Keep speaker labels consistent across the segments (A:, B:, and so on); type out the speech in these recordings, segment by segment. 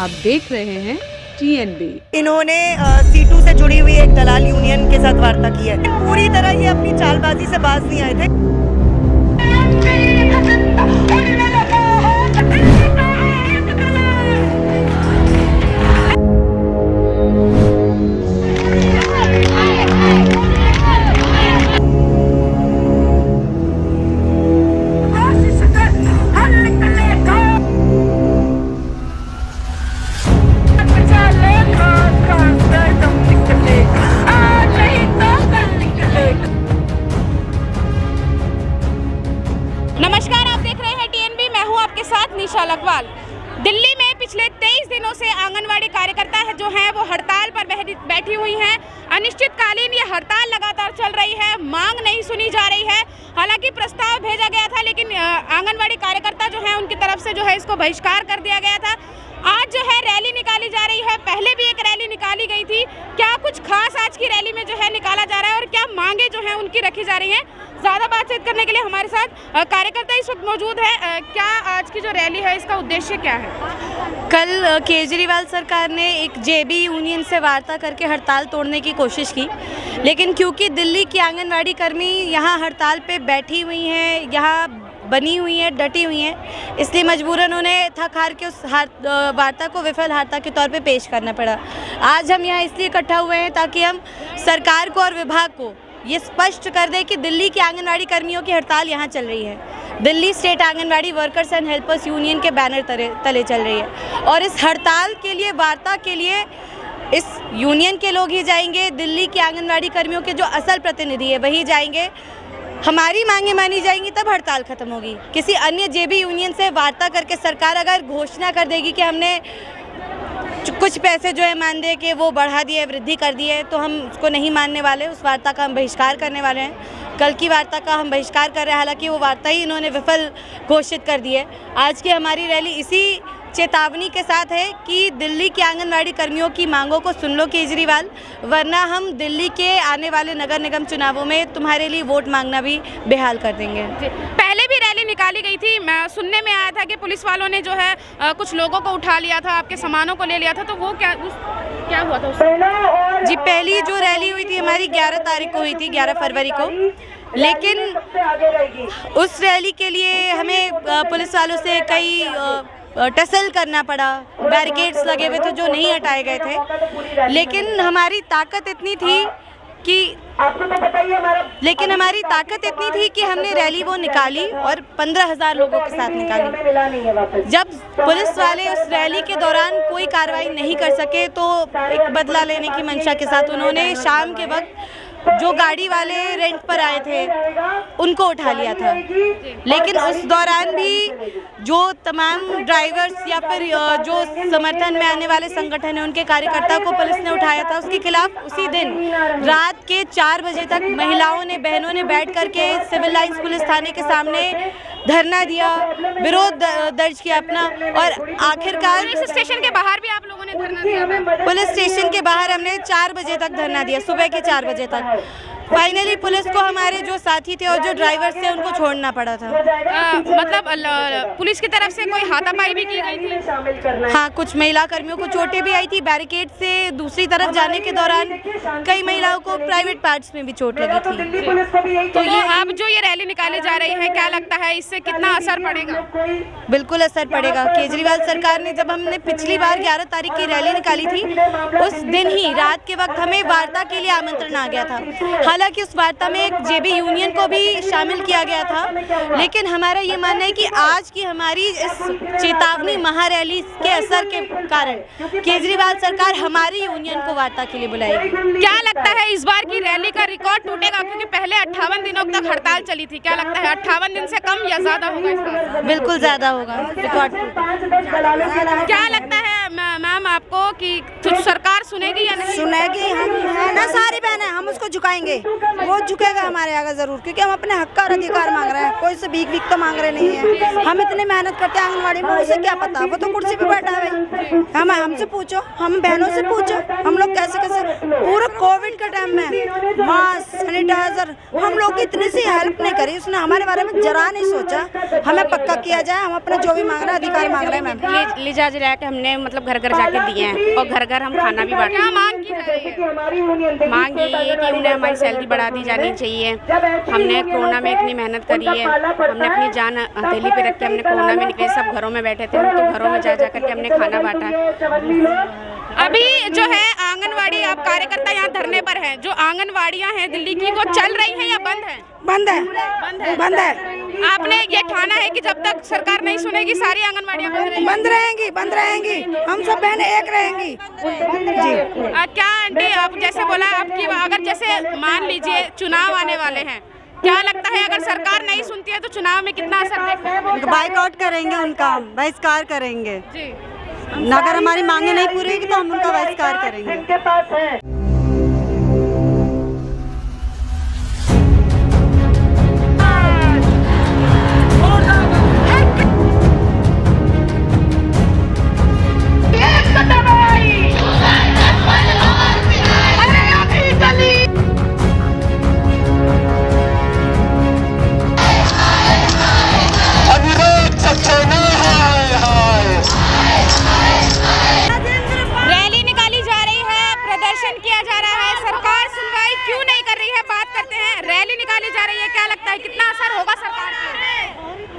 A: आप देख रहे हैं TNB।
B: इन्होंने C2 से जुड़ी हुई एक दलाल यूनियन के साथ वार्ता की है। पूरी तरह ये अपनी चालबाजी से बाज नहीं आए थे।
C: नमस्कार, आप देख रहे हैं TNB। मैं हूं आपके साथ निशा लखवाल। दिल्ली में पिछले 23 दिनों से आंगनवाड़ी कार्यकर्ता है जो हैं वो हड़ताल पर बैठी हुई हैं। अनिश्चितकालीन ये हड़ताल लगातार चल रही है, मांग नहीं सुनी जा रही है। हालांकि प्रस्ताव भेजा गया था, लेकिन आंगनवाड़ी कार्यकर्ता जो है उनकी तरफ से जो है इसको बहिष्कार कर दिया गया था। आज जो है रैली निकाली जा रही है, पहले भी एक रैली निकाली गई थी। क्या कुछ खास आज की रैली में जो है निकाला जा रहा है और क्या मांगे जो है उनकी रखी जा रही हैं? ज़्यादा बातचीत करने के लिए हमारे साथ कार्यकर्ता इस वक्त मौजूद है। क्या आज की जो रैली है इसका उद्देश्य क्या है?
B: कल केजरीवाल सरकार ने एक JB यूनियन से वार्ता करके हड़ताल तोड़ने की कोशिश की, लेकिन क्योंकि दिल्ली की आंगनवाड़ी कर्मी यहाँ हड़ताल पे बैठी हुई हैं, यहाँ बनी हुई हैं, डटी हुई हैं, इसलिए मजबूरन उन्हें थक हार के उस वार्ता को विफल वार्ता के तौर पे पेश करना पड़ा। आज हम यहाँ इसलिए इकट्ठा हुए हैं ताकि हम सरकार को और विभाग को ये स्पष्ट कर दें कि दिल्ली की आंगनवाड़ी कर्मियों की हड़ताल यहाँ चल रही है। Delhi state anganwadi workers and helpers union के बैनर तले चल रही है और इस हड़ताल के लिए, वार्ता के लिए इस यूनियन के लोग ही जाएंगे। दिल्ली की आंगनवाड़ी कर्मियों के जो असल प्रतिनिधि है वही जाएंगे। हमारी मांगे मानी जाएंगी तब हड़ताल खत्म होगी। किसी अन्य JB यूनियन से वार्ता करके सरकार अगर घोषणा कर देगी कि हमने कुछ पैसे जो है मानदेय के वो बढ़ा दिए, वृद्धि कर दी है, तो हम उसको नहीं मानने वाले। उस वार्ता का हम बहिष्कार करने वाले हैं। कल की वार्ता का हम बहिष्कार कर रहे हैं, हालांकि वो वार्ता ही इन्होंने विफल घोषित कर दी है। आज की हमारी रैली इसी चेतावनी के साथ है कि दिल्ली के आंगनवाड़ी कर्मियों की मांगों को सुन लो केजरीवाल, वरना हम दिल्ली के आने वाले नगर निगम चुनावों में तुम्हारे लिए वोट मांगना भी बेहाल कर देंगे।
C: पहले भी रैली निकाली गई थी, मैं सुनने में आया था कि पुलिस वालों ने जो है कुछ लोगों को उठा लिया था, आपके सामानों को ले लिया था, तो वो क्या हुआ था उसमें?
B: जी, पहली जो रैली हुई थी हमारी 11 तारीख को हुई थी, 11 फरवरी को, लेकिन उस रैली के लिए हमें पुलिस वालों से कई टसल करना पड़ा। बैरिकेड्स लगे हुए थे जो नहीं हटाए गए थे, लेकिन हमारी ताकत इतनी थी कि हमने रैली वो निकाली और 15,000 लोगों के साथ निकाली। जब पुलिस वाले उस रैली के दौरान कोई कार्रवाई नहीं कर सके तो एक बदला लेने की मंशा के साथ उन्होंने शाम के वक्त जो गाड़ी वाले रेंट पर आए थे उनको उठा लिया था। लेकिन उस दौरान भी जो तमाम ड्राइवर्स या फिर जो समर्थन में आने वाले संगठन है उनके कार्यकर्ता को पुलिस ने उठाया था, उसके खिलाफ उसी दिन रात के 4 बजे तक महिलाओं ने, बहनों ने बैठ करके सिविल लाइंस पुलिस थाने के सामने धरना दिया, विरोध दर्ज किया अपना, और आखिरकार
C: पुलिस स्टेशन के बाहर भी आप लोगों ने धरना दिया?
B: पुलिस स्टेशन के बाहर हमने 4 बजे तक धरना दिया, सुबह के 4 बजे तक। फाइनली पुलिस को हमारे जो साथी थे और जो ड्राइवर्स थे उनको छोड़ना पड़ा था।
C: मतलब पुलिस की तरफ से कोई हाथापाई भी की गई थी?
B: हाँ, कुछ महिला कर्मियों को चोटें भी आई थी। बैरिकेड से दूसरी तरफ जाने के दौरान कई महिलाओं को प्राइवेट पार्ट्स में भी चोट लगी थी।
C: तो ये आप जो ये रैली निकाले जा रही है, क्या लगता है इससे कितना असर पड़ेगा?
B: बिल्कुल असर पड़ेगा। केजरीवाल सरकार ने, जब हमने पिछली बार 11 तारीख की रैली निकाली थी, उस दिन ही रात के वक्त हमें वार्ता के लिए आमंत्रण आ गया था। हालांकि उस वार्ता में एक JB यूनियन को भी शामिल किया गया था, लेकिन हमारा ये मानना है कि आज की हमारी इस चेतावनी महारैली के असर के कारण केजरीवाल सरकार हमारी यूनियन को वार्ता के लिए बुलाएगी।
C: क्या लगता है इस बार की रैली का रिकॉर्ड टूटेगा? क्योंकि पहले 58 दिनों तक हड़ताल चली थी, क्या लगता है 58 दिन से कम या ज्यादा होगा इसका?
B: बिल्कुल ज्यादा होगा रिकॉर्ड।
C: क्या लगता है मैम आपको कि सरकार सुनेगी या नहीं?
D: सुनेगी। हम है ना, सारी बहनें, हम उसको झुकाएंगे, वो झुकेगा हमारे आगे जरूर, क्योंकि हम अपने हक का अधिकार मांग रहे हैं। कोई से भीख तो मांग रहे नहीं है। हम इतनी मेहनत करते हैं आंगनवाड़ी में, उसे क्या पता, वो तो कुर्सी पे बैठा है भाई। हमसे पूछो, हम बहनों से पूछो, हम लोग कैसे पूरे कोविड के टाइम में मास्क, सैनिटाइजर, हम लोग की इतनी सी हेल्प नहीं करी उसने, हमारे बारे में जरा नहीं सोचा। हमें पक्का किया जाए, हम अपना जो भी मांग रहे हैं अधिकार मांग रहे हैं। मैम
C: लिजा जिला के हमने मतलब घर घर घर जाके दिए हैं और घर घर हम खाना भी बांटे। क्या मांग की जा रही है? मांग यही है कि उन्हें हमारी सैलरी बढ़ा दी जानी चाहिए। हमने कोरोना में इतनी मेहनत करी है, हमने अपनी जान हथेली पे रख के हमने कोरोना में निकले, सब घरों में बैठे थे, हम तो घरों में जा करके हमने खाना बांटा। अभी जो है आंगनवाड़ी आप कार्यकर्ता यहाँ धरने पर हैं, जो आंगनवाड़ियाँ हैं दिल्ली की वो चल रही हैं या बंद है?
D: बंद है, बंद है।
C: आपने ये ठाना है कि जब तक सरकार नहीं सुनेगी सारी आंगनवाड़ियाँ
D: बंद रहेंगी, बंद रहेंगी, हम सब बहनें एक रहेंगी जी।
C: क्या आंटी आप जैसे बोला आपकी, अगर जैसे मान लीजिए चुनाव आने वाले हैं, क्या लगता है अगर सरकार नहीं सुनती है तो चुनाव में कितना असर देखा?
E: बाइकआउट करेंगे, उनका बहिष्कार करेंगे
C: जी।
E: अगर हमारी मांगे नहीं पूरी होगी तो हम उनका बहिष्कार करेंगे।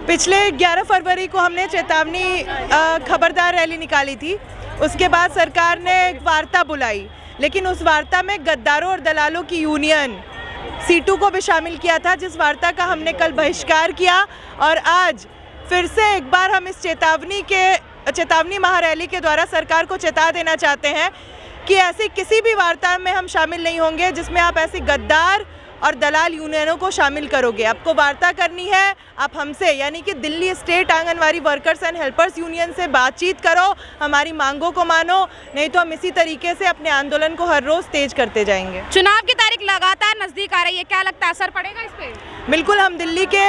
F: पिछले 11 फरवरी को हमने चेतावनी खबरदार रैली निकाली थी। उसके बाद सरकार ने एक वार्ता बुलाई, लेकिन उस वार्ता में गद्दारों और दलालों की यूनियन सीटू को भी शामिल किया था, जिस वार्ता का हमने कल बहिष्कार किया। और आज फिर से एक बार हम इस चेतावनी महारैली के द्वारा सरकार को चेता देना चाहते हैं कि ऐसी किसी भी वार्ता में हम शामिल नहीं होंगे जिसमें आप ऐसी गद्दार और दलाल यूनियनों को शामिल करोगे। आपको वार्ता करनी है, आप हमसे यानी कि Delhi state anganwadi workers and helpers union से बातचीत करो, हमारी मांगों को मानो, नहीं तो हम इसी तरीके से अपने आंदोलन को हर रोज तेज करते जाएंगे।
C: चुनाव की तारीख लगातार नजदीक आ रही है, क्या लगता है असर पड़ेगा इस पे?
F: बिल्कुल, हम दिल्ली के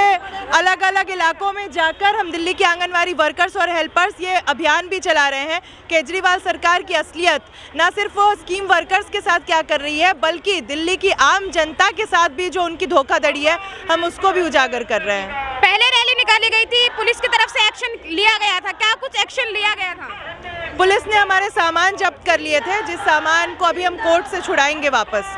F: अलग अलग इलाकों में जाकर हम दिल्ली के आंगनवाड़ी वर्कर्स और हेल्पर्स ये अभियान भी चला रहे हैं। केजरीवाल सरकार की असलियत ना सिर्फ वो स्कीम वर्कर्स के साथ क्या कर रही है, बल्कि दिल्ली की आम जनता के साथ भी जो उनकी धोखाधड़ी है, हम उसको भी उजागर कर रहे हैं।
C: पहले रैली निकाली गई थी, पुलिस की तरफ से एक्शन लिया गया था, क्या कुछ एक्शन लिया गया था?
F: पुलिस ने हमारे सामान जब्त कर लिए थे, जिस सामान को अभी हम कोर्ट से छुड़ाएंगे वापस।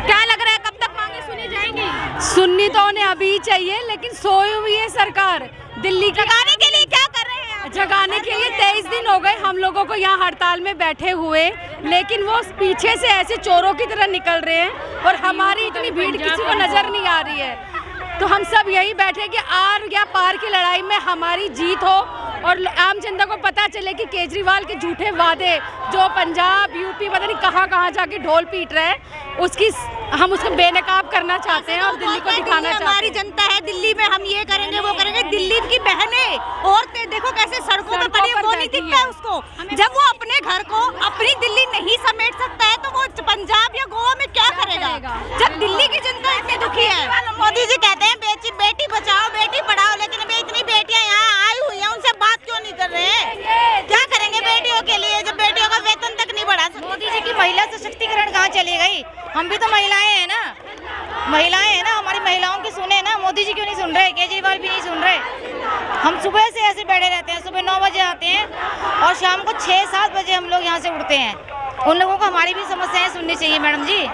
C: क्या लग रहा है कब तक मांगे सुनी जाएंगी?
B: सुननी तो उन्हें अभी चाहिए, लेकिन सोई हुई है सरकार। दिल्ली की
C: जगाने के लिए क्या कर रहे हैं?
B: जगाने के लिए 23 दिन हो गए हम लोगों को यहाँ हड़ताल में बैठे हुए, लेकिन वो पीछे से ऐसे चोरों की तरह निकल रहे हैं और हमारी इतनी भीड़ किसी को नजर नहीं आ रही है। तो हम सब यही बैठे कि आर या पार की लड़ाई में हमारी जीत हो और आम जनता को पता चले कि केजरीवाल के झूठे वादे जो पंजाब यूपी पता नहीं कहाँ जाके ढोल पीट रहे हैं, उसकी हम उसको बेनकाब करना चाहते हैं और दिल्ली को दिखाना चाहते हैं।
G: हमारी जनता है दिल्ली में, हम ये करेंगे वो करेंगे। दिल्ली की बहनें औरतें देखो कैसे सड़कों पे पड़ी, वो नहीं दिखता है उसको। जब वो अपने घर को अपनी दिल्ली नहीं समेट सकता है तो वो पंजाब या गोवा में क्या करेगा? जब दिल्ली की जनता इतनी दुखी है। मोदी जी कहते हैं बेटी बचाओ बेटी पढ़ाओ, लेकिन अभी इतनी बेटियां यहाँ आई हुई हैं, उनसे बात क्यों नहीं कर रहे हैं? क्या करेंगे बेटियों के लिए जब बेटियों का वेतन तक नहीं बढ़ा? मोदी जी की महिला सशक्तिकरण कहाँ चली गई? हम भी तो महिलाएं हैं ना, हमारी महिलाओं की सुने ना। मोदी जी क्यों नहीं सुन रहे? केजरीवाल भी नहीं सुन रहे। हम सुबह से ऐसे बैठे रहते हैं, सुबह 9 बजे आते हैं और शाम को 6-7 बजे हम लोग यहाँ से उठते हैं। उन लोगों को हमारी भी समस्याएं सुननी चाहिए मैडम जी।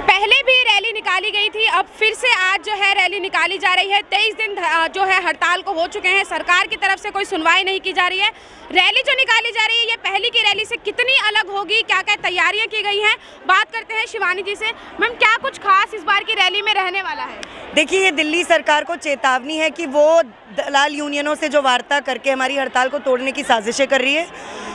C: पहले भी रैली निकाली गई थी, अब फिर से आज जो है रैली निकाली जा रही है। 23 दिन जो है हड़ताल को हो चुके हैं, सरकार की तरफ से कोई सुनवाई नहीं की जा रही है। रैली जो निकाली जा रही है ये पहली की रैली से कितनी अलग होगी, क्या क्या तैयारियां की गई हैं, बात करते हैं शिवानी जी से। मैम, क्या कुछ खास इस बार की रैली में रहने वाला है?
E: देखिए, ये दिल्ली सरकार को चेतावनी है कि वो
H: दलाल यूनियनों से जो वार्ता करके हमारी हड़ताल को तोड़ने की साजिशें कर रही है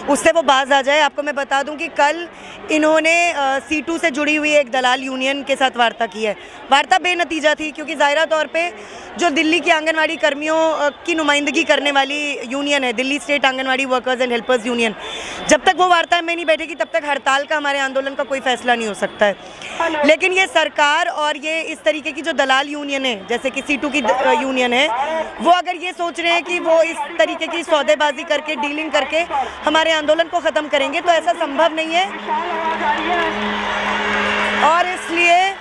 H: उससे वो बाज आ जाए। आपको मैं बता दूं कि कल इन्होंने C2 से जुड़ी हुई एक दलाल यूनियन के साथ वार्ता की है। वार्ता बेनतीजा थी क्योंकि ज़ाहिरा तौर पे जो दिल्ली की आंगनवाड़ी कर्मियों की नुमाइंदगी करने वाली यूनियन है, Delhi state anganwadi workers and helpers union, जब तक वो वार्ता में नहीं बैठेगी तब तक हड़ताल का, हमारे आंदोलन का कोई फैसला नहीं हो सकता है। लेकिन ये सरकार और ये इस तरीके की जो दलाल यूनियन है, जैसे कि C2 की यूनियन है, वो अगर ये सोच रहे हैं कि वो इस तरीके की सौदेबाजी करके, डीलिंग करके हमारे आंदोलन को ख़त्म करेंगे, तो ऐसा संभव नहीं है। और इसलिए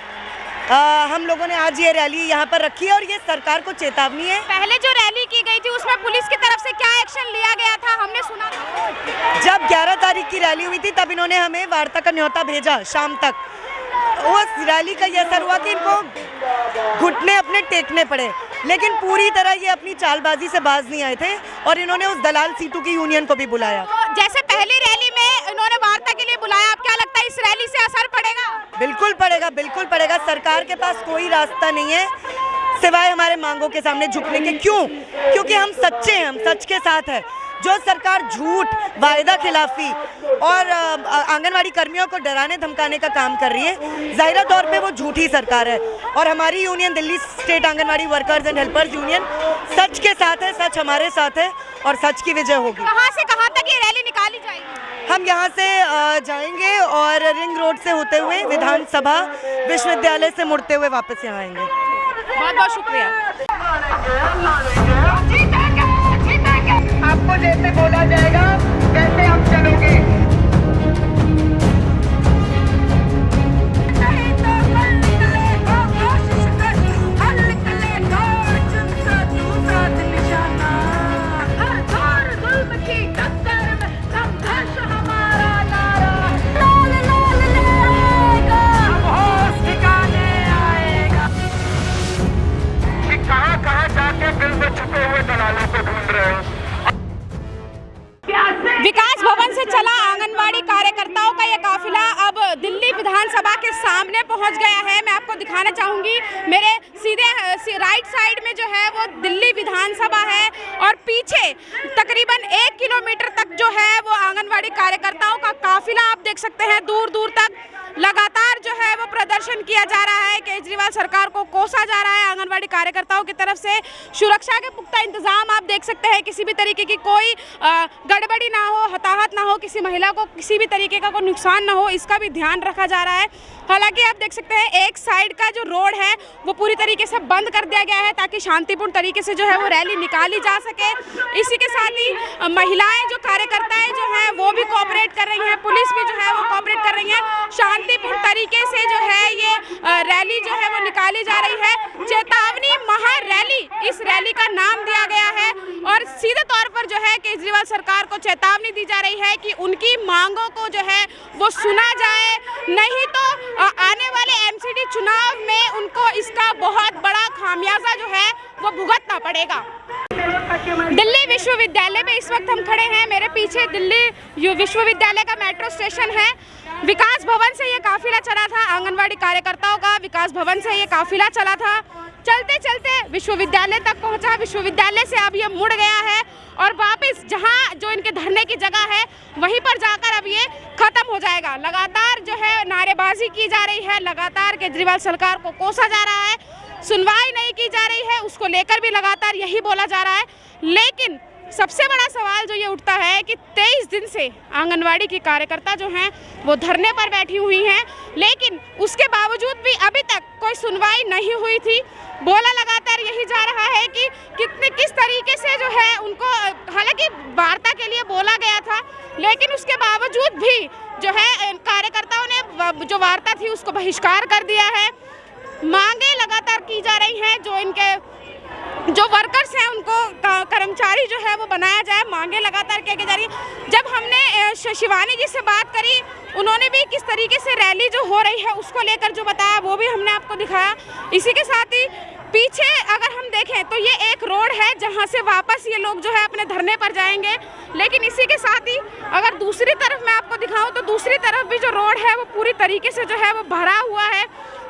H: हम लोगों ने आज ये रैली यहाँ पर रखी है और ये सरकार को चेतावनी है।
C: पहले जो रैली की गई थी उसमें पुलिस की तरफ से क्या एक्शन लिया गया था, हमने सुना था।
H: जब 11 तारीख की रैली हुई थी तब इन्होंने हमें वार्ता का न्योता भेजा शाम तक। उस रैली का ये असर हुआ कि इनको घुटने अपने टेकने पड़े, लेकिन पूरी तरह ये अपनी चालबाजी से बाज नहीं आए थे और इन्होंने उस दलाल C2 की यूनियन को भी बुलाया।
C: तो जैसे पहली रैली में इन्होंने वार्ता के लिए बुलाया, अब क्या लगता है इस रैली से असर पड़ेगा?
H: बिल्कुल पड़ेगा, बिल्कुल पड़ेगा। सरकार के पास कोई रास्ता नहीं है सिवाय हमारे मांगों के सामने झुकने के। क्यों? क्योंकि हम सच्चे हैं, हम सच के साथ हैं। जो सरकार झूठ, वायदा खिलाफी और आंगनवाड़ी कर्मियों को डराने धमकाने का काम कर रही है, ज़ाहिरा तौर पे वो झूठी सरकार है। और हमारी union, Delhi state anganwadi workers and helpers union, सच के साथ है, सच हमारे साथ है और सच की विजय होगी।
C: कहाँ से कहाँ तक ये रैली निकाली जाएगी?
H: हम यहाँ से जाएंगे और रिंग रोड से होते हुए विधानसभा विश्वविद्यालय से मुड़ते हुए वापस यहाँ आएंगे।
C: बहुत बहुत शुक्रिया।
I: आपको जैसे बोला जाएगा वैसे हम चलोगे। कहाँ जाके दिल में छुपे हुए दलालों को ढूंढ रहे हो?
C: विकास भवन से चला आंगनवाड़ी कार्यकर्ताओं का ये काफिला अब दिल्ली विधानसभा के सामने पहुंच गया है। मैं आपको दिखाना चाहूंगी, मेरे सीधे राइट साइड में जो है वो दिल्ली विधानसभा है और पीछे तकरीबन 1 किलोमीटर तक जो है वो आंगनवाड़ी कार्यकर्ताओं का काफिला आप देख सकते हैं। दूर दूर तक लगातार जो है वो प्रदर्शन किया जा रहा है, केजरीवाल सरकार को कोसा जा रहा है आंगनवाड़ी कार्यकर्ताओं की तरफ से। सुरक्षा के पुख्ता इंतजाम आप देख सकते हैं, किसी भी तरीके की कोई गड़बड़ी ना हो, हताहत ना हो, किसी महिला को किसी भी तरीके का कोई नुकसान ना हो, इसका भी ध्यान रखा जा रहा है। हालांकि आप देख सकते हैं एक साइड का जो रोड है वो पूरी तरीके से बंद कर दिया गया है ताकि शांतिपूर्ण तरीके से जो है वो रैली निकाली जा सके। इसी के साथ ही महिलाएं, जो कार्यकर्ताएं जो हैं वो भी कोऑपरेट कर रही हैं, पुलिस भी जो है वो कोऑपरेट कर रही है। शांतिपूर्ण तरीके से जो है ये रैली जो है वो निकाली जा रही है। चेतावनी महारैली इस रैली का नाम दिया गया है और सीधे तौर पर जो है केजरीवाल सरकार को चेतावनी दी जा रही है कि उनकी मांगों को जो है वो सुना जाए, नहीं तो आने वाले MCD चुनाव में उनको इसका बहुत बड़ा खामियाजा जो है वो भुगतना पड़ेगा। दिल्ली विश्वविद्यालय में इस वक्त हम खड़े हैं, मेरे पीछे दिल्ली विश्वविद्यालय का मेट्रो स्टेशन है। विकास भवन से ये काफिला चला था, आंगनवाड़ी कार्यकर्ताओं का विकास भवन से ये काफिला चला था। चलते चलते विश्वविद्यालय तक पहुंचा, विश्वविद्यालय से अब ये मुड़ गया है और वापस जहां जो इनके धरने की जगह है वहीं पर जाकर अब ये खत्म हो जाएगा। लगातार जो है नारेबाजी की जा रही है, लगातार केजरीवाल सरकार को कोसा जा रहा है, सुनवाई नहीं की जा रही है, उसको लेकर भी लगातार यही बोला जा रहा है। लेकिन सबसे बड़ा सवाल जो ये उठता है कि 23 दिन से आंगनवाड़ी की कार्यकर्ता जो हैं वो धरने पर बैठी हुई हैं, लेकिन उसके बावजूद भी अभी तक कोई सुनवाई नहीं हुई थी। बोला लगातार यही जा रहा है कि किस तरीके से जो है उनको, हालांकि वार्ता के लिए बोला गया था, लेकिन उसके बावजूद भी जो है कार्यकर्ताओं ने जो वार्ता थी उसको बहिष्कार कर दिया है। मांगे लगातार की जा रही हैं, जो इनके जो वर्कर्स हैं उनको कर्मचारी जो है वो बनाया जाए, मांगे लगातार की जा रही है। जब हमने शिवानी जी से बात करी, उन्होंने भी किस तरीके से रैली जो हो रही है उसको लेकर जो बताया वो भी हमने आपको दिखाया। इसी के साथ ही पीछे अगर हम देखें तो ये एक रोड है जहां से वापस ये लोग जो है अपने धरने पर जाएंगे, लेकिन इसी के साथ ही अगर दूसरी तरफ मैं आपको दिखाऊं तो दूसरी तरफ भी जो रोड है वो पूरी तरीके से जो है वो भरा हुआ है।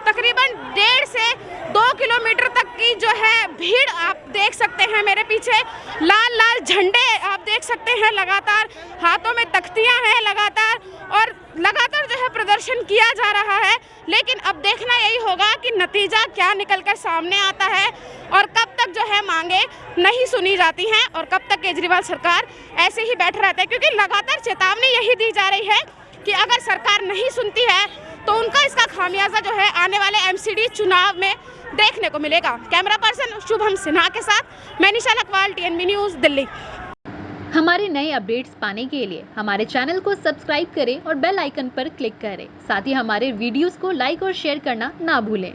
C: तकरीबन 1.5 से 2 किलोमीटर तक की जो है भीड़ आप देख सकते हैं। मेरे पीछे लाल लाल झंडे आप देख सकते हैं, लगातार हाथों में तख्तियां हैं लगातार, और लगातार जो है प्रदर्शन किया जा रहा है। लेकिन अब देखना यही होगा कि नतीजा क्या निकलकर सामने आता है और कब तक जो है मांगे नहीं सुनी जाती हैं और कब तक केजरीवाल सरकार ऐसे ही बैठे रहते हैं, क्योंकि लगातार चेतावनी यही दी जा रही है कि अगर सरकार नहीं सुनती है तो उनका इसका खामियाजा जो है आने वाले एमसीडी चुनाव में देखने को मिलेगा। कैमरा पर्सन शुभम सिन्हा के साथ मैं निशा लखवाल, TNB न्यूज़, दिल्ली।
J: हमारे नए अपडेट्स पाने के लिए हमारे चैनल को सब्सक्राइब करें और बेल आइकन पर क्लिक करें। साथ ही हमारे वीडियोस को लाइक और शेयर करना ना भूलें।